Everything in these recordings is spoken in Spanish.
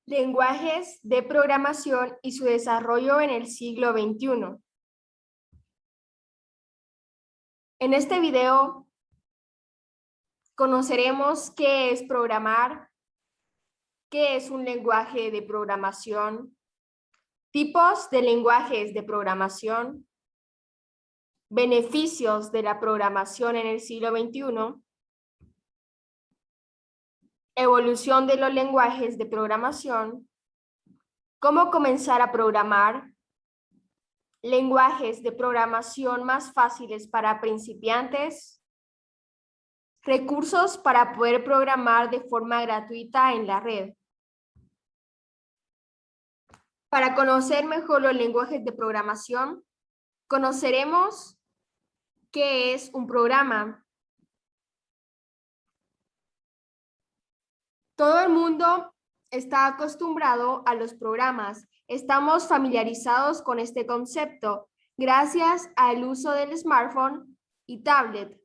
Lenguajes de programación y su desarrollo en el siglo XXI. En este video conoceremos qué es programar, qué es un lenguaje de programación, tipos de lenguajes de programación, beneficios de la programación en el siglo XXI, evolución de los lenguajes de programación, cómo comenzar a programar, lenguajes de programación más fáciles para principiantes, recursos para poder programar de forma gratuita en la red. Para conocer mejor los lenguajes de programación, conoceremos qué es un programa. Todo el mundo está acostumbrado a los programas. Estamos familiarizados con este concepto gracias al uso del smartphone y tablet.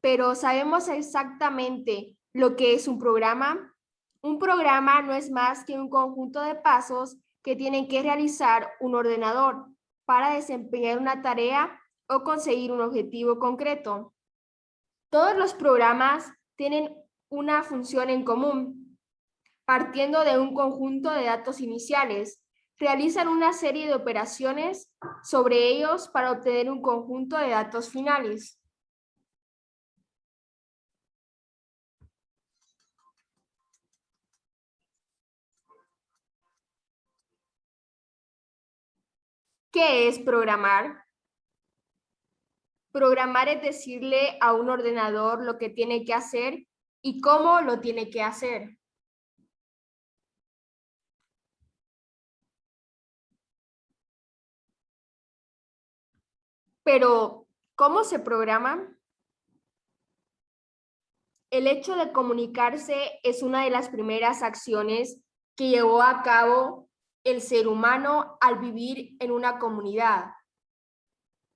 Pero ¿sabemos exactamente lo que es un programa? Un programa no es más que un conjunto de pasos que tiene que realizar un ordenador para desempeñar una tarea o conseguir un objetivo concreto. Todos los programas tienen una función en común. Partiendo de un conjunto de datos iniciales, realizan una serie de operaciones sobre ellos para obtener un conjunto de datos finales. ¿Qué es programar? Programar es decirle a un ordenador lo que tiene que hacer y cómo lo tiene que hacer. Pero, ¿cómo se programa? El hecho de comunicarse es una de las primeras acciones que llevó a cabo el ser humano al vivir en una comunidad.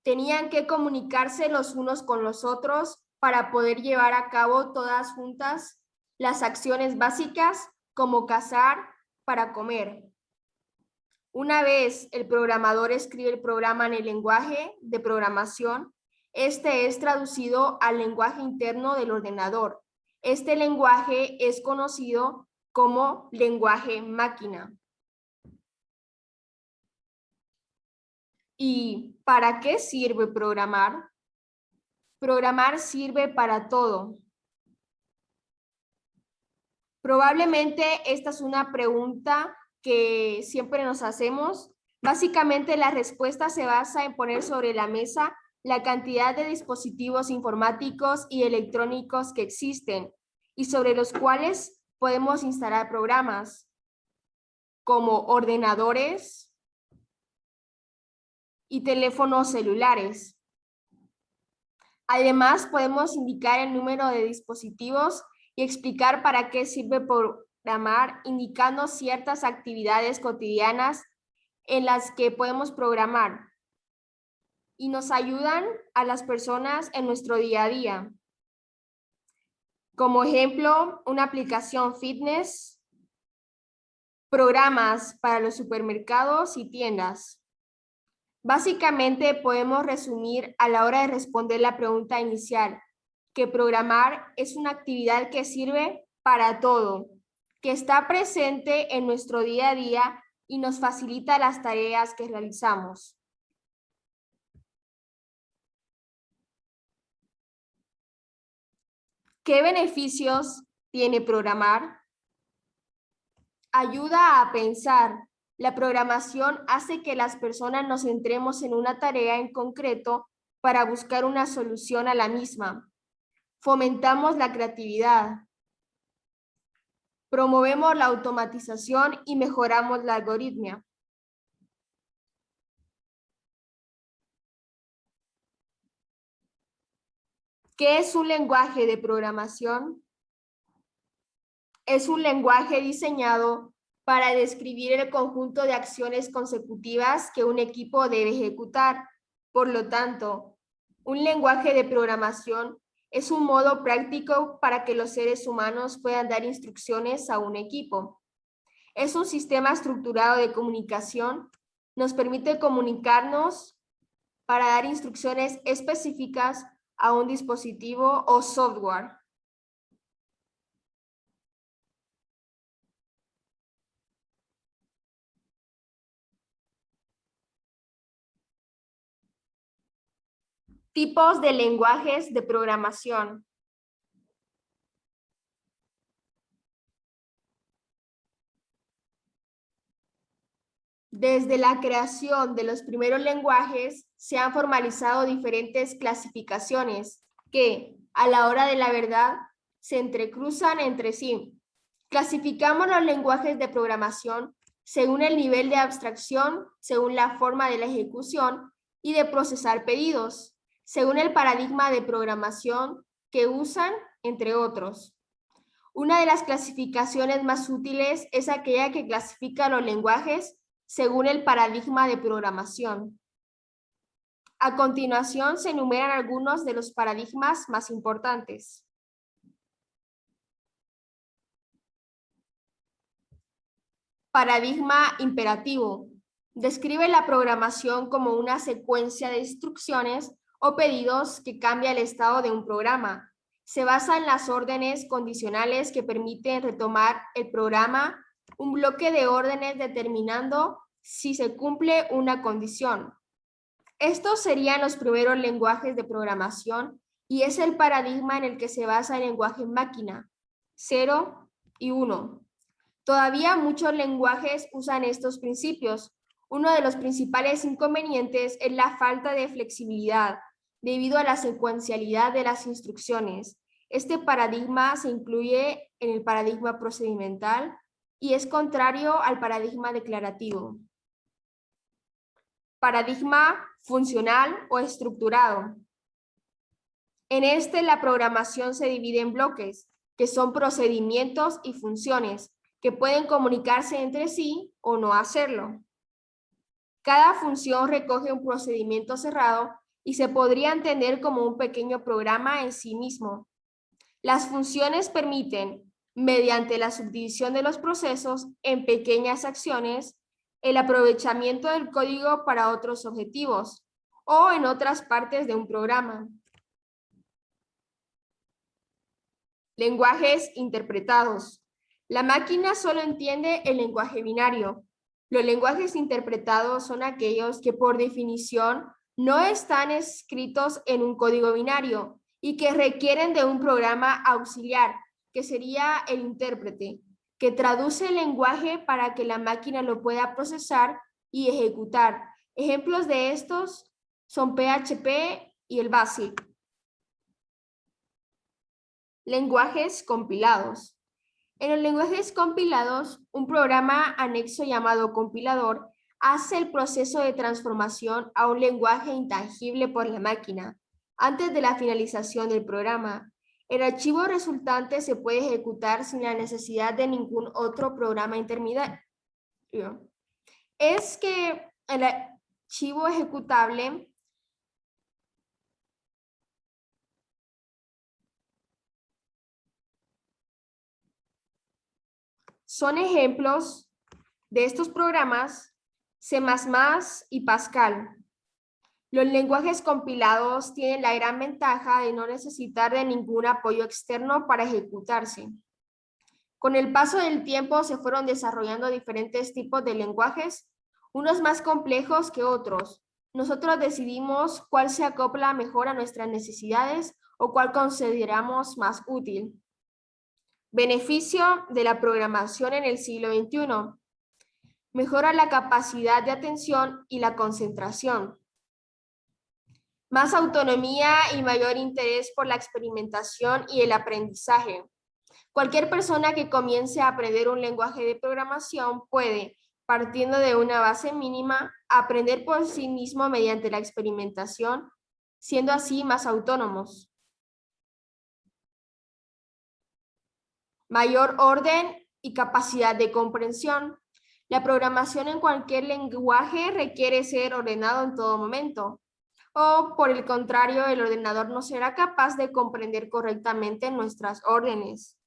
Tenían que comunicarse los unos con los otros para poder llevar a cabo todas juntas las acciones básicas como cazar para comer. Una vez el programador escribe el programa en el lenguaje de programación, este es traducido al lenguaje interno del ordenador. Este lenguaje es conocido como lenguaje máquina. ¿Y para qué sirve programar? Programar sirve para todo. Probablemente esta es una pregunta que siempre nos hacemos. Básicamente la respuesta se basa en poner sobre la mesa la cantidad de dispositivos informáticos y electrónicos que existen y sobre los cuales podemos instalar programas como ordenadores y teléfonos celulares. Además, podemos indicar el número de dispositivos y explicar para qué sirve programar, indicando ciertas actividades cotidianas en las que podemos programar y nos ayudan a las personas en nuestro día a día. Como ejemplo, una aplicación fitness, programas para los supermercados y tiendas. Básicamente podemos resumir a la hora de responder la pregunta inicial, que programar es una actividad que sirve para todo, que está presente en nuestro día a día y nos facilita las tareas que realizamos. ¿Qué beneficios tiene programar? Ayuda a pensar. La programación hace que las personas nos centremos en una tarea en concreto para buscar una solución a la misma. Fomentamos la creatividad. Promovemos la automatización y mejoramos la algoritmia. ¿Qué es un lenguaje de programación? Es un lenguaje diseñado para describir el conjunto de acciones consecutivas que un equipo debe ejecutar. Por lo tanto, un lenguaje de programación es un modo práctico para que los seres humanos puedan dar instrucciones a un equipo. Es un sistema estructurado de comunicación. Nos permite comunicarnos para dar instrucciones específicas a un dispositivo o software. Tipos de lenguajes de programación. Desde la creación de los primeros lenguajes se han formalizado diferentes clasificaciones que, a la hora de la verdad, se entrecruzan entre sí. Clasificamos los lenguajes de programación según el nivel de abstracción, según la forma de la ejecución y de procesar pedidos, según el paradigma de programación que usan, entre otros. Una de las clasificaciones más útiles es aquella que clasifica los lenguajes según el paradigma de programación. A continuación se enumeran algunos de los paradigmas más importantes. Paradigma imperativo. Describe la programación como una secuencia de instrucciones o pedidos que cambia el estado de un programa. Se basa en las órdenes condicionales que permiten retomar el programa, un bloque de órdenes determinando si se cumple una condición. Estos serían los primeros lenguajes de programación y es el paradigma en el que se basa el lenguaje máquina, 0 y 1. Todavía muchos lenguajes usan estos principios. Uno de los principales inconvenientes es la falta de flexibilidad debido a la secuencialidad de las instrucciones. Este paradigma se incluye en el paradigma procedimental y es contrario al paradigma declarativo. Paradigma funcional o estructurado. En este, la programación se divide en bloques, que son procedimientos y funciones, que pueden comunicarse entre sí o no hacerlo. Cada función recoge un procedimiento cerrado y se podría entender como un pequeño programa en sí mismo. Las funciones permiten, mediante la subdivisión de los procesos en pequeñas acciones, el aprovechamiento del código para otros objetivos o en otras partes de un programa. Lenguajes interpretados. La máquina solo entiende el lenguaje binario. Los lenguajes interpretados son aquellos que por definición no están escritos en un código binario y que requieren de un programa auxiliar, que sería el intérprete, que traduce el lenguaje para que la máquina lo pueda procesar y ejecutar. Ejemplos de estos son PHP y el BASIC. Lenguajes compilados. En los lenguajes compilados, un programa anexo llamado compilador hace el proceso de transformación a un lenguaje intangible por la máquina antes de la finalización del programa. El archivo resultante se puede ejecutar sin la necesidad de ningún otro programa intermediario. Es que el archivo ejecutable son ejemplos de estos programas C++ y Pascal. Los lenguajes compilados tienen la gran ventaja de no necesitar de ningún apoyo externo para ejecutarse. Con el paso del tiempo se fueron desarrollando diferentes tipos de lenguajes, unos más complejos que otros. Nosotros decidimos cuál se acopla mejor a nuestras necesidades o cuál consideramos más útil. Beneficio de la programación en el siglo XXI. Mejora la capacidad de atención y la concentración. Más autonomía y mayor interés por la experimentación y el aprendizaje. Cualquier persona que comience a aprender un lenguaje de programación puede, partiendo de una base mínima, aprender por sí mismo mediante la experimentación, siendo así más autónomos. Mayor orden y capacidad de comprensión. La programación en cualquier lenguaje requiere ser ordenado en todo momento. O, por el contrario, el ordenador no será capaz de comprender correctamente nuestras órdenes.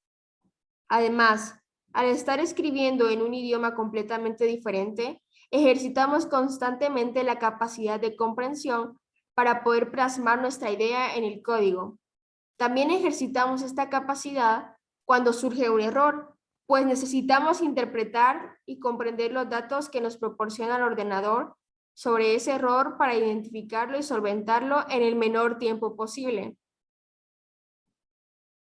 Además, Al estar escribiendo en un idioma completamente diferente, ejercitamos constantemente la capacidad de comprensión para poder plasmar nuestra idea en el código. También ejercitamos esta capacidad cuando surge un error, pues necesitamos interpretar y comprender los datos que nos proporciona el ordenador sobre ese error para identificarlo y solventarlo en el menor tiempo posible.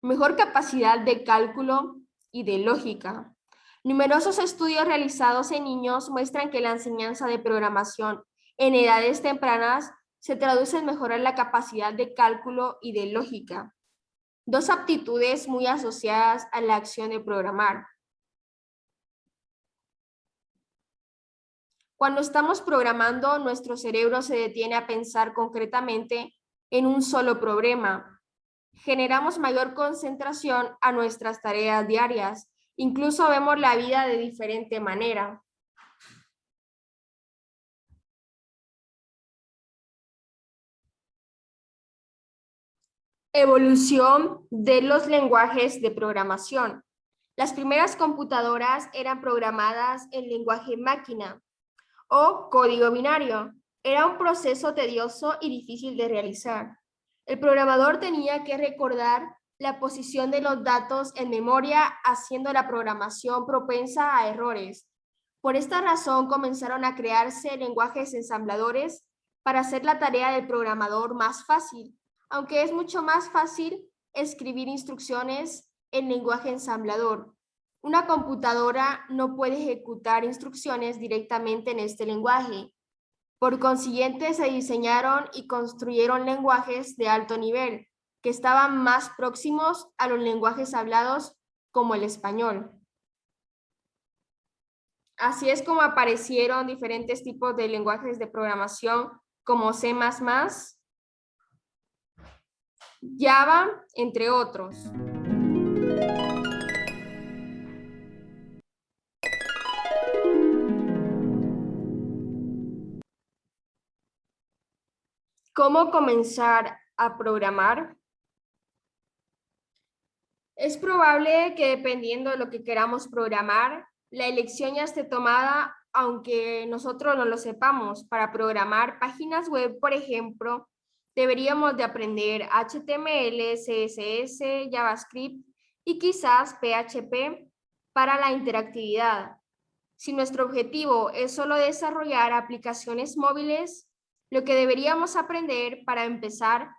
Mejor capacidad de cálculo y de lógica. Numerosos estudios realizados en niños muestran que la enseñanza de programación en edades tempranas se traduce en mejorar la capacidad de cálculo y de lógica, dos aptitudes muy asociadas a la acción de programar. Cuando estamos programando, nuestro cerebro se detiene a pensar concretamente en un solo problema. Generamos mayor concentración a nuestras tareas diarias. Incluso vemos la vida de diferente manera. Evolución de los lenguajes de programación. Las primeras computadoras eran programadas en lenguaje máquina o código binario. Era un proceso tedioso y difícil de realizar. El programador tenía que recordar la posición de los datos en memoria, haciendo la programación propensa a errores. Por esta razón comenzaron a crearse lenguajes ensambladores para hacer la tarea del programador más fácil, aunque es mucho más fácil escribir instrucciones en lenguaje ensamblador. Una computadora no puede ejecutar instrucciones directamente en este lenguaje. Por consiguiente, se diseñaron y construyeron lenguajes de alto nivel, que estaban más próximos a los lenguajes hablados como el español. Así es como aparecieron diferentes tipos de lenguajes de programación como C++, Java, entre otros. ¿Cómo comenzar a programar? Es probable que dependiendo de lo que queramos programar, la elección ya esté tomada, aunque nosotros no lo sepamos. Para programar páginas web, por ejemplo, deberíamos de aprender HTML, CSS, JavaScript y quizás PHP para la interactividad. Si nuestro objetivo es solo desarrollar aplicaciones móviles, lo que deberíamos aprender para empezar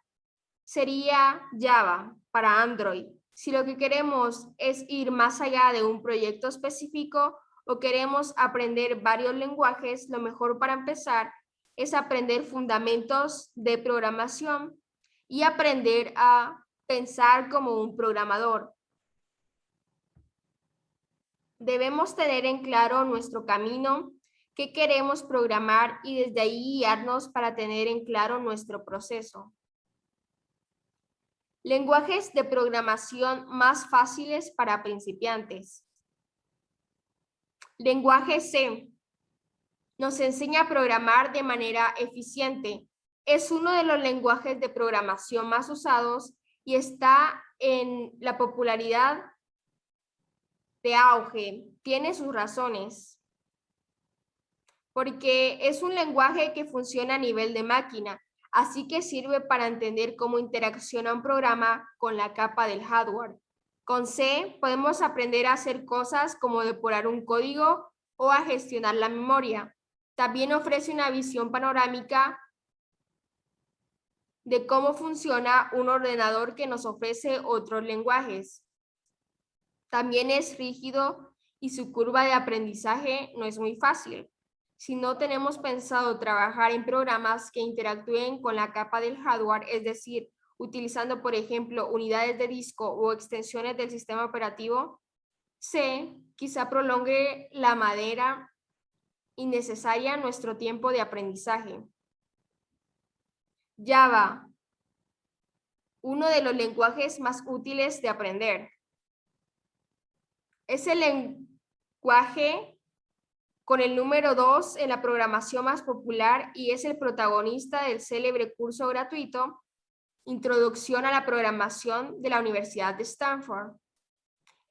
sería Java para Android. Si lo que queremos es ir más allá de un proyecto específico o queremos aprender varios lenguajes, lo mejor para empezar es aprender fundamentos de programación y aprender a pensar como un programador. Debemos tener en claro nuestro camino, qué queremos programar y desde ahí guiarnos para tener en claro nuestro proceso. Lenguajes de programación más fáciles para principiantes. Lenguaje C. Nos enseña a programar de manera eficiente. Es uno de los lenguajes de programación más usados y está en la popularidad de auge. Tiene sus razones. Porque es un lenguaje que funciona a nivel de máquina, así que sirve para entender cómo interacciona un programa con la capa del hardware. Con C podemos aprender a hacer cosas como depurar un código o a gestionar la memoria. También ofrece una visión panorámica de cómo funciona un ordenador que nos ofrece otros lenguajes. También es rígido y su curva de aprendizaje no es muy fácil. Si no tenemos pensado trabajar en programas que interactúen con la capa del hardware, es decir, utilizando, por ejemplo, unidades de disco o extensiones del sistema operativo, C quizá prolongue la manera innecesaria nuestro tiempo de aprendizaje. Java, uno de los lenguajes más útiles de aprender. Es el lenguaje con el número 2 en la programación más popular y es el protagonista del célebre curso gratuito Introducción a la Programación de la Universidad de Stanford.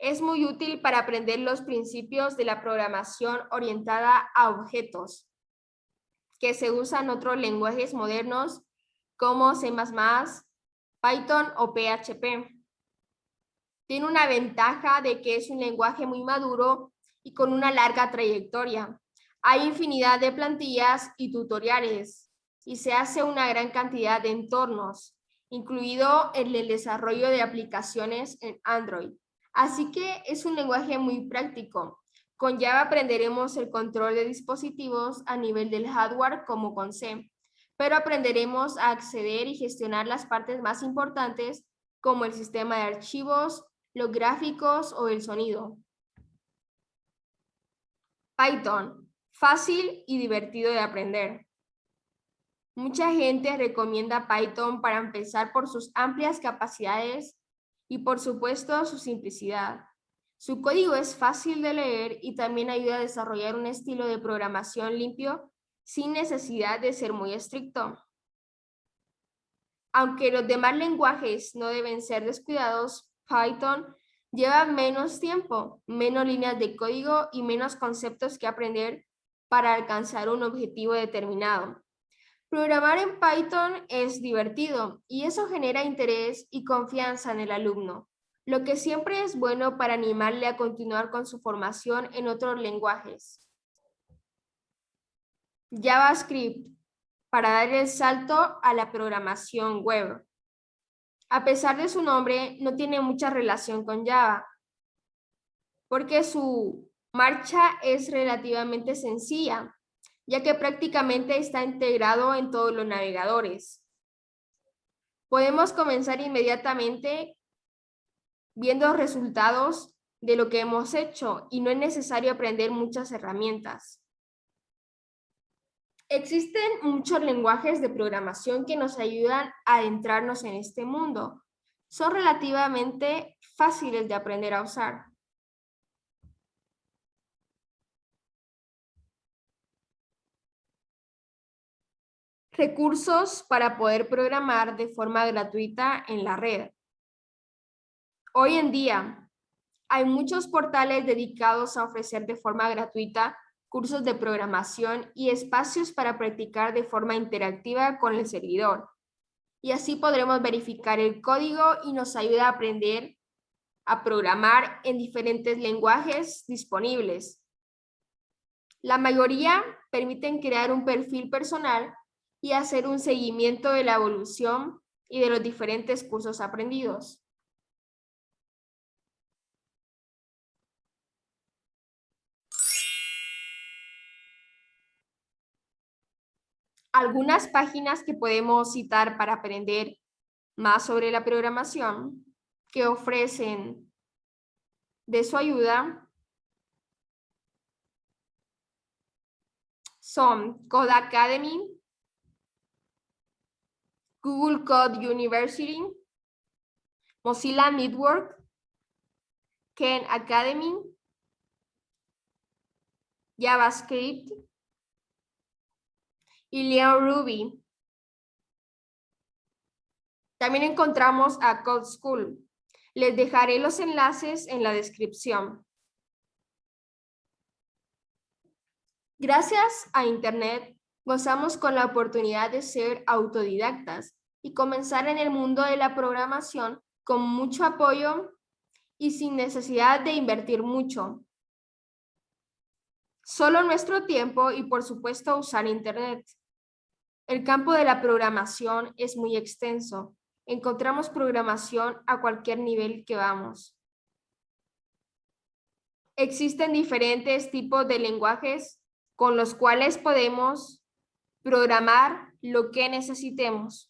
Es muy útil para aprender los principios de la programación orientada a objetos, que se usan en otros lenguajes modernos como C++, Python o PHP. Tiene una ventaja de que es un lenguaje muy maduro y con una larga trayectoria. Hay infinidad de plantillas y tutoriales y se hace una gran cantidad de entornos, incluido el desarrollo de aplicaciones en Android. Así que es un lenguaje muy práctico. Con Java aprenderemos el control de dispositivos a nivel del hardware como con C, pero aprenderemos a acceder y gestionar las partes más importantes como el sistema de archivos, los gráficos o el sonido. Python, fácil y divertido de aprender. Mucha gente recomienda Python para empezar por sus amplias capacidades y por supuesto su simplicidad. Su código es fácil de leer y también ayuda a desarrollar un estilo de programación limpio sin necesidad de ser muy estricto. Aunque los demás lenguajes no deben ser descuidados, Python lleva menos tiempo, menos líneas de código y menos conceptos que aprender para alcanzar un objetivo determinado. Programar en Python es divertido y eso genera interés y confianza en el alumno, lo que siempre es bueno para animarle a continuar con su formación en otros lenguajes. JavaScript, para dar el salto a la programación web. A pesar de su nombre, no tiene mucha relación con Java, porque su marcha es relativamente sencilla, ya que prácticamente está integrado en todos los navegadores. Podemos comenzar inmediatamente viendo resultados de lo que hemos hecho y no es necesario aprender muchas herramientas. Existen muchos lenguajes de programación que nos ayudan a adentrarnos en este mundo. Son relativamente fáciles de aprender a usar. Recursos para poder programar de forma gratuita en la red. Hoy en día, hay muchos portales dedicados a ofrecer de forma gratuita cursos de programación y espacios para practicar de forma interactiva con el servidor. Y así podremos verificar el código y nos ayuda a aprender a programar en diferentes lenguajes disponibles. La mayoría permiten crear un perfil personal y hacer un seguimiento de la evolución y de los diferentes cursos aprendidos. Algunas páginas que podemos citar para aprender más sobre la programación que ofrecen de su ayuda son Codecademy, Google Code University, Mozilla Network, Khan Academy, JavaScript y Leon Ruby. También encontramos a Code School. Les dejaré los enlaces en la descripción. Gracias a Internet, gozamos con la oportunidad de ser autodidactas y comenzar en el mundo de la programación con mucho apoyo y sin necesidad de invertir mucho. Solo nuestro tiempo y, por supuesto, usar Internet. El campo de la programación es muy extenso. Encontramos programación a cualquier nivel que vamos. Existen diferentes tipos de lenguajes con los cuales podemos programar lo que necesitemos.